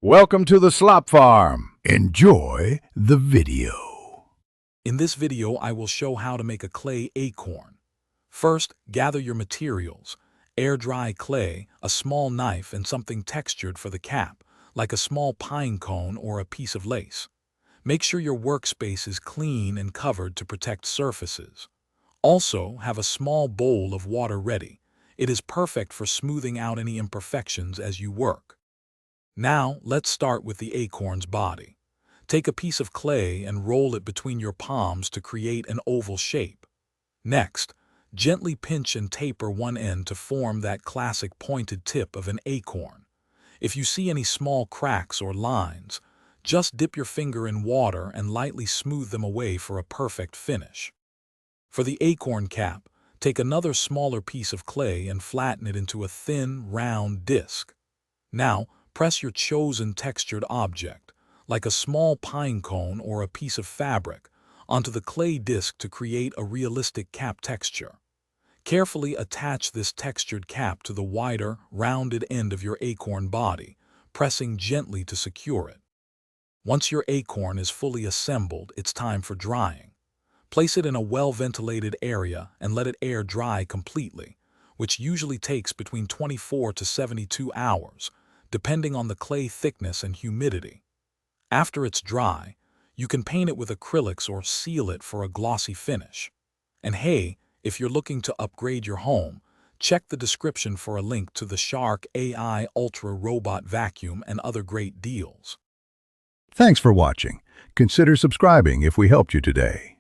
Welcome to the Slop Farm. Enjoy the video. In this video, I will show how to make a clay acorn. First, gather your materials. Air-dry clay, a small knife, and something textured for the cap, like a small pine cone or a piece of lace. Make sure your workspace is clean and covered to protect surfaces. Also, have a small bowl of water ready. It is perfect for smoothing out any imperfections as you work. Now, let's start with the acorn's body. Take a piece of clay and roll it between your palms to create an oval shape. Next, gently pinch and taper one end to form that classic pointed tip of an acorn. If you see any small cracks or lines, just dip your finger in water and lightly smooth them away for a perfect finish. For the acorn cap, take another smaller piece of clay and flatten it into a thin, round disc. Now, press your chosen textured object, like a small pine cone or a piece of fabric, onto the clay disc to create a realistic cap texture. Carefully attach this textured cap to the wider, rounded end of your acorn body, pressing gently to secure it. Once your acorn is fully assembled, it's time for drying. Place it in a well-ventilated area and let it air dry completely, which usually takes between 24 to 72 hours, depending on the clay thickness and humidity. After it's dry, you can paint it with acrylics or seal it for a glossy finish. And hey, if you're looking to upgrade your home, check the description for a link to the Shark AI Ultra Robot Vacuum and other great deals. Thanks for watching. Consider subscribing if we helped you today.